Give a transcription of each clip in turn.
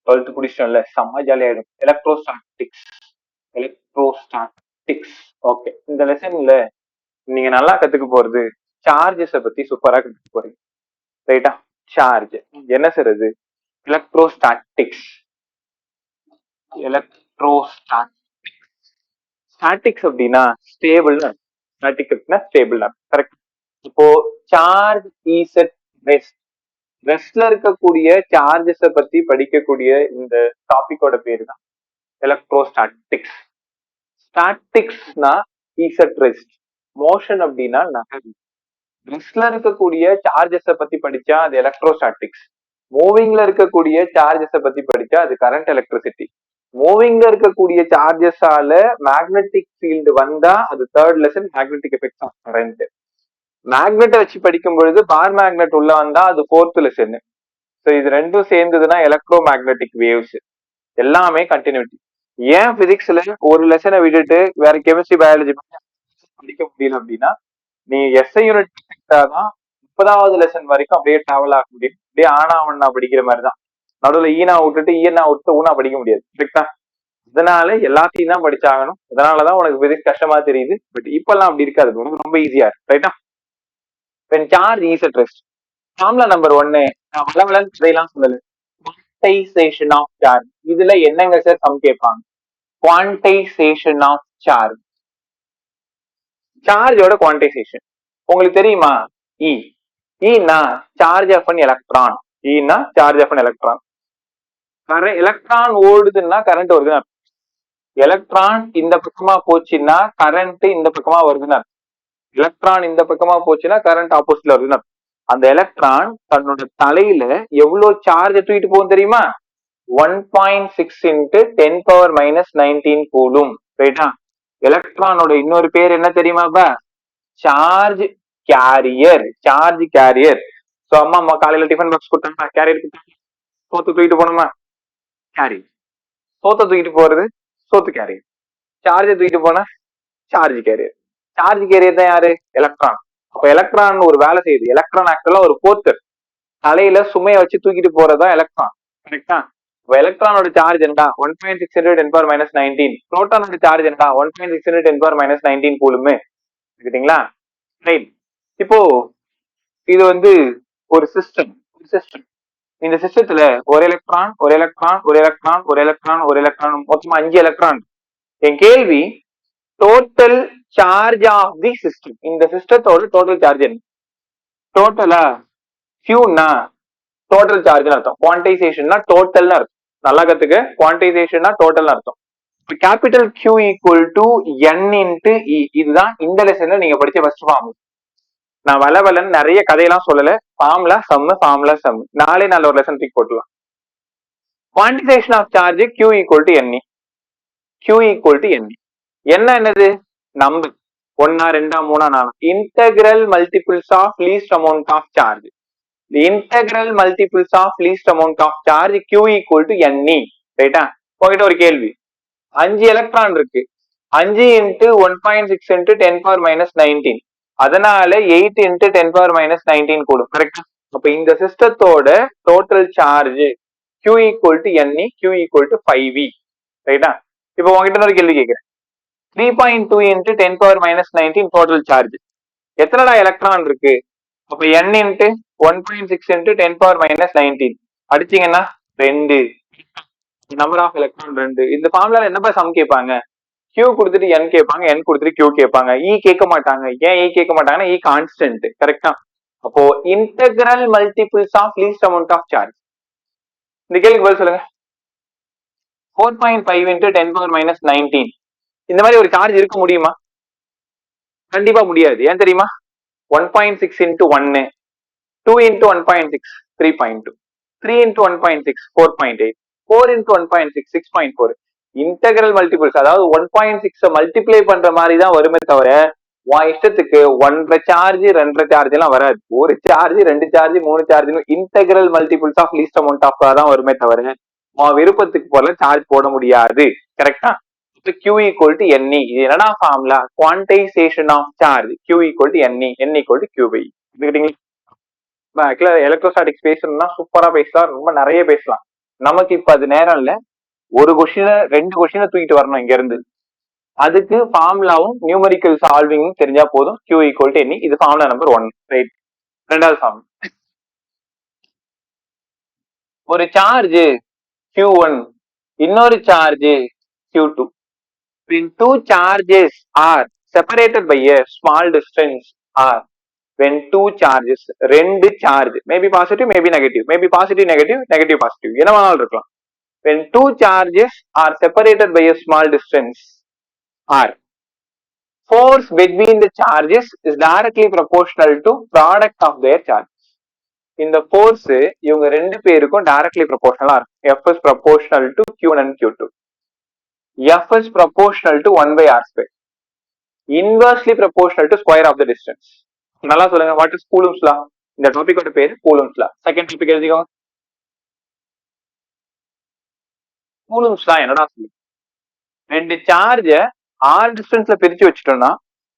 12th முடிச்சிட்டோம்ல, செம்ம ஜாலியா இருக்கும். எலக்ட்ரோஸ்டாட்டிக்ஸ். ஓகே, இந்த லெசன்ல நீங்க நல்லா கத்துக்க போறது சார்ஜஸ பத்தி சூப்பரா கத்துக்க போறீங்க. ரைட்டா? சார்ஜ் என்ன சார் அது? எலக்ட்ரோஸ்டாட்டிக்ஸ். ஸ்டாட்டிக்ஸ் அப்படின்னா ஸ்டேபிள், ஸ்டாட்டிக் அப்படின்னா ஸ்டேபிள். கரெக்ட். இப்போ சார்ஜ் இஸ் அட் ரெஸ்ட். ரெஸ்ட்ல இருக்கக்கூடிய சார்ஜஸ பத்தி படிக்கக்கூடிய இந்த டாபிக்கோட பேரு தான் எலக்ட்ரோஸ்டாட்டிக்ஸ். ஸ்டாட்டிக்ஸ்னா இஸ் அட் ரெஸ்ட், மோஷன் அப்படின்னா நகர்வு. ரெஸ்ட்ல இருக்கக்கூடிய சார்ஜஸ பத்தி படிச்சா அது எலக்ட்ரோஸ்டாட்டிக்ஸ். மூவிங்ல இருக்கக்கூடிய சார்ஜஸ பத்தி படிச்சா அது கரண்ட் எலக்ட்ரிசிட்டி. மூவிங்ல இருக்கக்கூடிய சார்ஜஸால மேக்னெட்டிக் ஃபீல்டு வந்தா அது third lesson, magnetic effects of current. மேக்னெட்டை வச்சு படிக்கும் பொழுது பார் மேக்னெட் உள்ள வந்தா அது ஃபோர்த் லெசன். ஸோ இது ரெண்டும் சேர்ந்ததுன்னா எலக்ட்ரோ மேக்னெட்டிக் வேவ்ஸ். எல்லாமே கண்டினியூட்டி. ஏன் பிசிக்ஸ்ல ஒரு லெசனை விட்டுட்டு வேற கெமிஸ்ட்ரி பயாலஜி படிக்க முடியல அப்படின்னா, நீ எஸ்ஐ யூனிட் தான் 30வது லெசன் வரைக்கும் அப்படியே டிராவல் ஆக முடியும். அப்படியே ஆனா ஒன்னா படிக்கிற மாதிரிதான். நடுவுல ஈனா விட்டுட்டு ஈனா விட்டு ஊனா படிக்க முடியாது. கரெக்டா? அதனால எல்லாத்தையும் தான் படிச்சாகணும். அதனாலதான் உனக்கு பிசிக்ஸ் கஷ்டமா தெரியுது. பட் இப்பெல்லாம் அப்படி இருக்காது, உனக்கு ரொம்ப ஈஸியா இருக்கு. ரைட்டா? when charge is at rest. Formula number 1 நான் வளவலன் இதையெல்லாம் சொல்லல. Quantization of charge. இதுல என்னங்க சார் சம் கேட்பாங்க? Quantization of charge. சார்ஜோட குவான்டைசேஷன் உங்களுக்கு தெரியுமா? இ. ஈனா சார்ஜ் ஆஃப் அன் எலக்ட்ரான். ஈனா charge of an electron. Electron ஓடுதுன்னா கரண்ட் வருதுன்னு. எலக்ட்ரான் இந்த பக்கமா போச்சுன்னா கரண்ட் இந்த பக்கமா வருதுன்னு. எலக்ட்ரான் இந்த பக்கமா போச்சுன்னா கரண்ட் ஆப்போசிட்ல வருதுன்னு. அந்த எலக்ட்ரான் தன்னோட தலையில எவ்வளவு சார்ஜ் தூக்கிட்டு போகும் தெரியுமா? 1.6 into 10⁻⁻19 கூலும். ரைட்டா? எலக்ட்ரானோட இன்னொரு பேர் என்ன தெரியுமாப்பா? Charge carrier. Charge carrier. So அம்மா காலையில டிஃபன் பாக்ஸ் கொடுத்தாங்க, கேரியர் கொடுத்தாங்க. சோத்து தூக்கிட்டு போனோமா? கேரியர். சோத்தை தூக்கிட்டு போறது சோத்து கேரியர். சார்ஜை தூக்கிட்டு போனா சார்ஜ் கேரியர். சார்ஜ் கேரியர் தான் யாரு? எலக்ட்ரான். அப்ப எலக்ட்ரான் ஒரு வேலை செய்யுது. எலக்ட்ரான் ஆக்சுவலா ஒரு போர்ட்டர். தலையில சுமையை வச்சு தூக்கிட்டு போறதுதான் எலக்ட்ரான். கரெக்டா? எலக்ட்ரானோட சார்ஜ் என்ன? 1.6 into 10⁻⁻19. புரோட்டானோட சார்ஜ் என்ன? 1.6 into 10⁻⁻19 கூலுமே. கேட்டீங்களா? ரைட். இப்போ இது வந்து ஒரு சிஸ்டம். இந்த சிஸ்டத்துல ஒரு எலக்ட்ரான், ஒரு எலக்ட்ரான், ஒரு எலக்ட்ரான், ஒரு எலக்ட்ரான், ஒரு எலக்ட்ரான், மொத்தமா 5 எலக்ட்ரான். என் கேள்வி, total charge of the system. இந்த சிஸ்டத்தோட டோட்டல் சார்ஜ் என்ன? டோட்டலா கியூனா டோட்டல் சார்ஜ்னு அர்த்தம். குவான்டைசேஷன்னா டோட்டல்னு அர்த்தம். நல்லா கத்துக்க. குவான்டைசேஷன்னா டோட்டல்னு அர்த்தம். Capital Q equal to N into E. இதுதான் இந்த லெசன்ல நீங்க படிச்ச ஃபர்ஸ்ட் ஃபார்முலா. நான் வளவலன்னு நிறைய கதையெல்லாம் சொல்லல. Formula sum. நாளே நல்ல ஒரு லெசன் தூக்கி போட்டுலாம். Quantization of charge Q equal to NE. என்ன என்னது? Number. 1 2 3 4. Integral multiples of least amount of charge. Integral multiples of least amount of charge Q equal to NE. ரைட்டா? உங்ககிட்ட ஒரு கேள்வி. 5 எலக்ட்ரான் இருக்கு. 5 into 1.6 into 10⁻⁻19. அதனால 8 into 10⁻⁻19 கூடும். கரெக்டா? அப்ப இந்த சிஸ்டத்தோட total charge Q equal to NE, Q equal to 5V. ரைட்டா? இப்போ உங்ககிட்ட ஒரு கேள்வி கேட்கிறேன். 3.2 into 10⁻⁻19 டோட்டல் சார்ஜ். எத்தனைடா எலக்ட்ரான் இருக்கு? அப்ப N into 1.6 into 10⁻⁻19 அடிச்சீங்கன்னா 2. Number of electron 2. இந்த ஃபார்முலால என்னப்பா சம் கேட்பாங்க? Q கொடுத்துட்டு N கேட்பாங்க, N கொடுத்துட்டு Q கேட்பாங்க. E கேட்க மாட்டாங்க. ஏன் E கேட்க மாட்டாங்கன்னா E கான்ஸ்டன்ட். கரெக்டா? அப்போ integral multiples of least amount of charge. இந்த கேள்விக்கு பதில் சொல்லுங்க. 4.5 into 10⁻⁻19. இந்த மாதிரி ஒரு சார்ஜ் இருக்க முடியுமா? கண்டிப்பா முடியாது. ஏன் தெரியுமா? 1.6 into 1, 2 into 1.6 3.2, 3 into 1.6 4.8, 4 into 1.6 6.4. Integral multiples, அதாவது 1.6 மல்டிப்ளை பண்ற மாதிரி தான் வருமே தவிர உன் இஷ்டத்துக்கு 1.5 சார்ஜ் 2.5 சார்ஜ் எல்லாம் வராது. ஒரு charge 2 charge 3 charge integral multiples of least amount of தான் வருமே தவிர உன் விருப்பத்துக்கு போல சார்ஜ் போட முடியாது. கரெக்டா? Q equal to NE. இது என்னடா formula? Quantization of charge Q equal to NE, N equal to Q/E. Electrostatics பேசணும்னா சூப்பரா பேசலாம், ரொம்ப நிறைய பேசலாம். நமக்கு இப்ப அது நேரம் இல்ல. ஒரு கொஸ்டின் 2 கொஸ்டினை தூக்கிட்டு வரணும் இங்க இருந்து. அதுக்கு ஃபார்முலாவும் நியூமரிக்கல் சால்விங் தெரிஞ்சா போதும். Q equal to NE. இது ஃபார்முலா நம்பர் 1. ரைட். ரெண்டாவது ஃபார்முலா, ஒரு சார்ஜ் Q1, இன்னொரு charge Q2. When two charges are separated by a small distance, or when two charges, ரெண்டு charge, maybe positive maybe negative, maybe positive negative, negative positive, என்ன வேணாலும் இருக்கலாம். When two charges are separated by a small distance, or force between the charges is directly proportional to product of their charges. இந்த force இவங்க ரெண்டு பேருக்கும் directly proportional இருக்கும். F is proportional to Q1 and Q2. F is proportional to 1 by R square. Inversely proportional to square of the distance. நல்லா சொல்லுங்க, what is coulombs law? இந்த டாபிக்கோட பேரு coulombs law. செகண்ட் டாபிக் எழுதிக்கோங்க. coulombs law என்னடா சொல்லுங்க? ரெண்டு சார்ஜ R டிஸ்டன்ஸ்ல பிரிச்சு வச்சுட்டோம்னா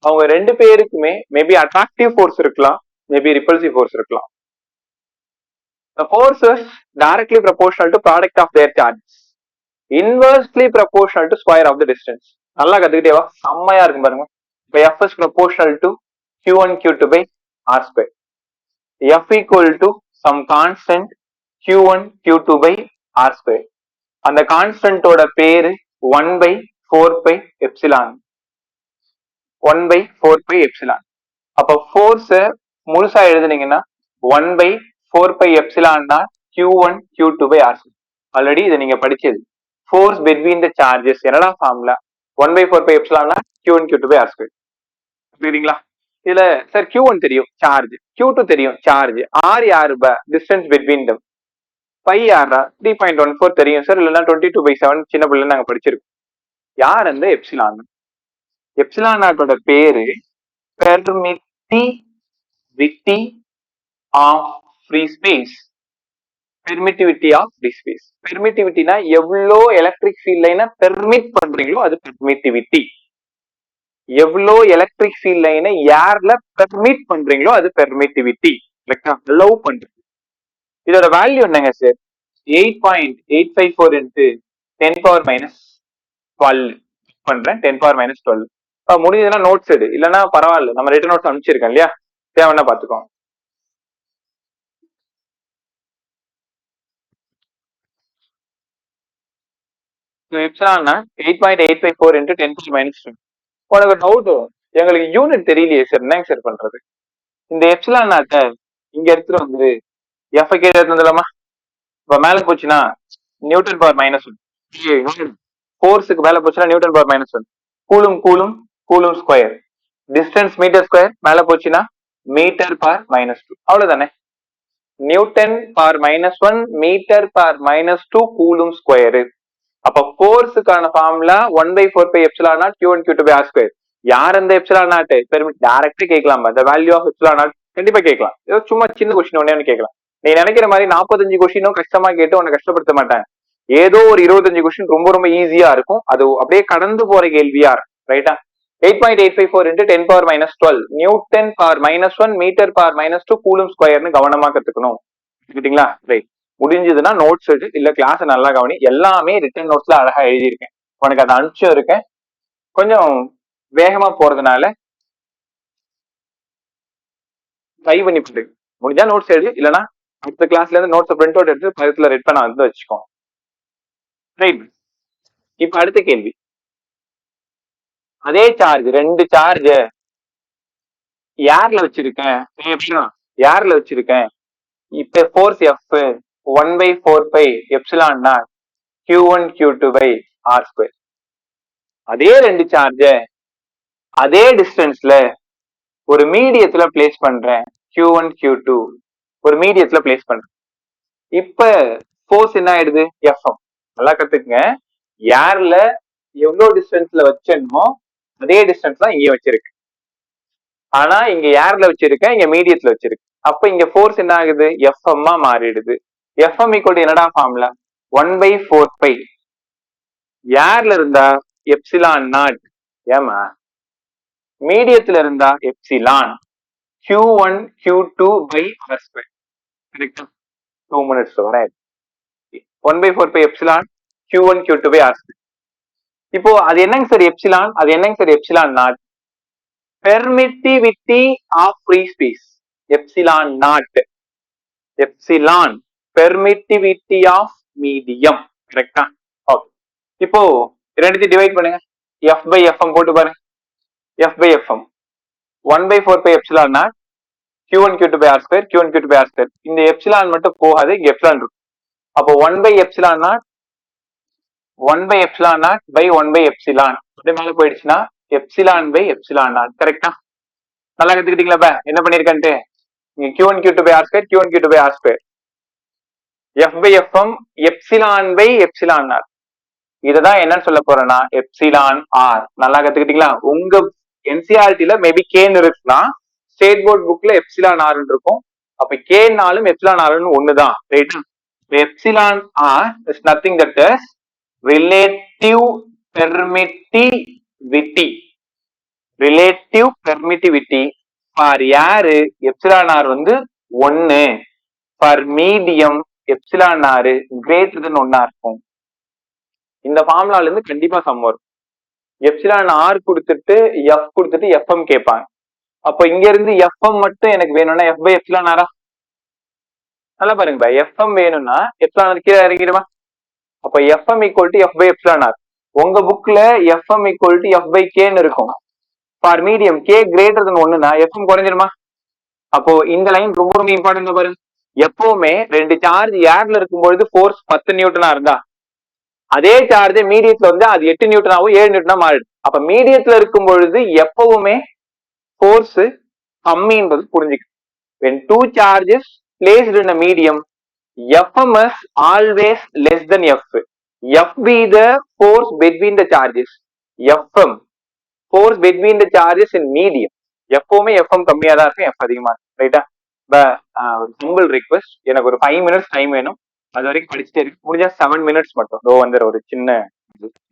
அவங்க ரெண்டு பேருக்குமே மேபி அட்ராக்டிவ் ஃபோர்ஸ் இருக்கலாம், மேபி ரிப்பல்சிவ் ஃபோர்ஸ் இருக்கலாம். The force is directly proportional to product of their charges, inversely proportional to square of the distance. நல்லா கத்துக்கிட்டேவா, செம்மையா இருக்கும் பாருங்க. இப்போ F is proportional to Q1 Q2 by R square. F equal to some constant Q1 Q2 by R square. அந்த கான்ஸ்டன்டோட பேரு 1 by 4 pi epsilon. 1 by 4 pi epsilon. அப்ப force முழுசா எழுதுனீங்கன்னா 1 by 4 pi epsilon தான் Q1 Q2 by R square. Already இதை நீங்க படிச்சது. Force between the charges என்னடா formula? 1 by 4 pi epsilon தான் Q1 Q2 by R square. புரியுதுங்களா? இதுல சார் Q1 தெரியும் சார்ஜ், Q2 தெரியும் சார்ஜ், R யாரு டிஸ்டன்ஸ் between them, பை ஆர்ரா 3.14 தெரியும் சார், இல்லைன்னா 22/7 சின்ன பிள்ளை நாங்க படிச்சிருக்கோம். யார் அந்த எப்சிலான்? எப்சிலான் நாட்டோட பேரு permittivity of free space. Permittivity of free space. பெர்மிட்டிவிட்டினா எவ்வளோ எலக்ட்ரிக் ஃபீல்ட் லைனை பெர்மிட் பண்றீங்களோ அது பெர்மிட்டிவிட்டி. எவ்வளோ எலக்ட்ரிக் ஃபீல்ட் லைனை ஏர்ல பெர்மிட் பண்றீங்களோ அது பெர்மிட்டிவிட்டி. லவ் பண்றது. இதோட வேல்யூ என்னங்க சார்? 8.854 into 10 power minus 12 பண்றேன். 10 power minus 12. முடிஞ்சதுன்னா நோட்ஸ் எடு, இல்லைன்னா பரவாயில்ல, நம்ம ரிட்டன் நோட்ஸ் அனுப்பிச்சிருக்கேன் இல்லையா, தேவைன்னா பாத்துக்கோங்க. எப்சிலான்னா 8.854 into 10 power minus 12. உனக்கு டவுட், எங்களுக்கு யூனிட் தெரியலையே சார், என்னங்க சார் பண்றது? இந்த எப்சிலான் நாட்டை இங்க எடுத்துட்டு வந்து எஃப் கீழே எடுத்து வந்துடலாமா? இப்ப மேல போச்சுன்னா நியூட்டன் பவர் மைனஸ் 1, ஃபோர்ஸுக்கு மேல போச்சுன்னா newton power minus 1, coulomb coulomb coulomb square, distance metre square, மேல போச்சுன்னா மீட்டர் பவர் மைனஸ் 2. அவ்வளவுதானே? Newton power minus 1 metre power minus 2 coulomb square. அப்ப ஃபோர்ஸுக்கான formula 1 by 4 pi epsilon naught Q1 Q2 by R square. யார் அந்த epsilon not? Permit டைரக்டா கேட்கலாம். the value of epsilon naught கண்டிப்பா கேட்கலாம். ஏதோ சும்மா சின்ன கொஸ்டின் ஒண்ணே கேட்கலாம். நீ நினைக்கிற மாதிரி 45 கொஸ்டினும் கஷ்டமா கேட்டு உன்னை கஷ்டப்படுத்த மாட்டாங்க. ஏதோ ஒரு 25 கொஸ்டின் ரொம்ப ரொம்ப ஈஸியா இருக்கும், அது அப்படியே கடந்து போற கேள்வியா இருக்கும். ரைட்டா? 8.854 into 10 power minus 12 newton power minus 1 metre power minus 2 coulomb ஸ்கொயர்னு கவனமா கத்துக்கணும். கேட்டீங்களா? ரைட். முடிஞ்சதுன்னா நோட்ஸ் எடு, இல்ல கிளாஸ் நல்லா கவனி. எல்லாமே ரிட்டன் நோட்ஸ்ல அழகா எழுதியிருக்கேன், உனக்கு அதை அனுப்பிச்சும் இருக்கேன். கொஞ்சம் வேகமா போறதுனால ட்ரை பண்ணி போட்டு முடிஞ்சா நோட்ஸ் எழுதி, இல்லைன்னா அடுத்த கிளாஸ்ல இருந்து நோட்ஸ் பிரிண்ட் அவுட் எடுத்து பக்கத்துல ரெட் பண்ண வந்து வச்சுக்கோங்க. ரைட். இப்ப அடுத்த கேள்வி, அதே சார்ஜ், ரெண்டு சார்ஜ் ஏர்ல வச்சிருக்கேன். ஏர்ல வச்சிருக்கேன். இப்ப force F 1 by 4 pi epsilon naught Q1 Q2 by R square. அதே ரெண்டு சார்ஜ அதே டிஸ்டன்ஸ்ல ஒரு மீடியத்துல பிளேஸ் பண்றேன். Q1 Q2 ஒரு மீடியத்துல பிளேஸ் பண்றேன். இப்ப ஃபோர்ஸ் என்ன ஆயிடுது? Fm. நல்லா கத்துக்குங்க. ஏர்ல எவ்வளவு டிஸ்டன்ஸ்ல வச்சேனோ அதே டிஸ்டன்ஸ் தான் இங்கே வச்சிருக்கு. ஆனா இங்க ஏர்ல வச்சிருக்கேன், இங்க மீடியத்துல வச்சிருக்கு. அப்ப இங்க ஃபோர்ஸ் என்ன ஆகுது? Fm மாறிடுது. Fm ஈக்குவல் டு என்னடா ஃபார்முலா? 1 by 4 pi. ஏர்ல இருந்தா எப்சிலான் நாட், ஏமா மீடியத்துல இருந்தா epsilon Q1 Q2 by R square. கரெக்டா? 2 minutes வர 1/4 pi epsilon q1 q2 by r square. இப்போ அது என்னங்க சார் எப்சிலான்? அது என்னங்க sir epsilon naught? Permittivity of free space. Epsilon naught. Epsilon permittivity of medium. கரெக்டா? ஓகே. இப்போ ரெண்டுத்தையும் டிவைட் பண்ணுங்க. f by fm போட்டு பாருங்க. f by fm 1/4 pi epsilon not q1 q2 by r square q1 q2 by r square. இந்த epsilon மட்டும் போகாது, இங்க எப்சிலான் இருக்கும். அப்போ 1 by epsilon not 1 by epsilon not by 1 by epsilon மேல போயிடுச்சுன்னா எப்சிலான் பை எப்சிலான் நாட். கரெக்டா? நல்லா கத்துக்கிட்டீங்களா? என்ன பண்ணிருக்கேன்ட்டு q1 q2 by r square q1 q2 by r square f by fm epsilon by epsilon naught. இததான் என்னன்னு சொல்ல போறேன்னா எப்சிலான் ஆர். நல்லா கத்துக்கிட்டீங்களா? உங்க என்சிஆர்டில மேபி கேன்னு இருக்குன்னா ஸ்டேட் போர்ட் புக்ல எப்சிலான் ஆர் இருக்கும். அப்ப கேனாலும் எப்சிலான் ஆர்னு ஒண்ணுதான். ரைட்டா? Epsilon R is nothing that is relative permittivity. Relative permittivity for யாரு? எப்சிலான் ஆர் வந்து 1. For medium epsilon R greater than 1 இருக்கும். இந்த ஃபார்முலால இருந்து கண்டிப்பா சம் வரும். எப்சிலான் ஆர் கொடுத்துட்டு எஃப் கொடுத்துட்டு எஃப்எம் கேட்பாங்க. அப்ப இங்க இருந்து எஃப்எம் மட்டும் எனக்கு வேணும்னா எஃப் பை எப்சிலான் ஆரா? நல்லா பாருங்க, எஃப்எம் வேணும்னா எப்சிலான் ஆர் கீழே இறங்கிடுமா? அப்ப FM equal to F by epsilon R. உங்க புக்ல FM equal to F by கேன்னு இருக்கும். For medium K greater than 1னா எஃப்எம் குறைஞ்சிருமா? அப்போ இந்த லைன் ரொம்ப ரொம்ப இம்பார்ட்டன்ட் பாருங்க. எப்பவுமே ரெண்டு சார்ஜ் ஏர்ல இருக்கும்பொழுது ஃபோர்ஸ் 10 நியூட்டனா இருந்தா அதே சார்ஜ் மீடியத்துல வந்து அது 8 நியூட்டனாவும் 7 நியூட்டனா மாறிடும். அப்ப மீடியத்துல இருக்கும் பொழுது எப்பவுமே ஃபோர்ஸ் கம்மின்றது புரிஞ்சுக்கணும். when two charges placed in a medium, fm is always less than f. f be the force between the charges. fm force between the charges in medium. எப்பவுமே fm கம்மியா தான் இருக்கும், f அதிகமா இருக்கும். ரைட்டா? ஒரு சிம்பிள் ரிக்வெஸ்ட், எனக்கு ஒரு 5 minutes டைம் வேணும். அது வரைக்கும் படிச்சுட்டே இருக்கு. முடிஞ்சா 7 minutes மட்டும். வந்துற ஒரு சின்ன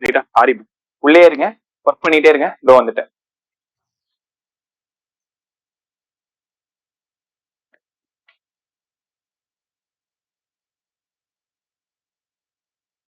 ரைட்டா? சாரி, உள்ளே இருங்க, ஒர்க் பண்ணிட்டே இருங்க. வந்துட்டேன்.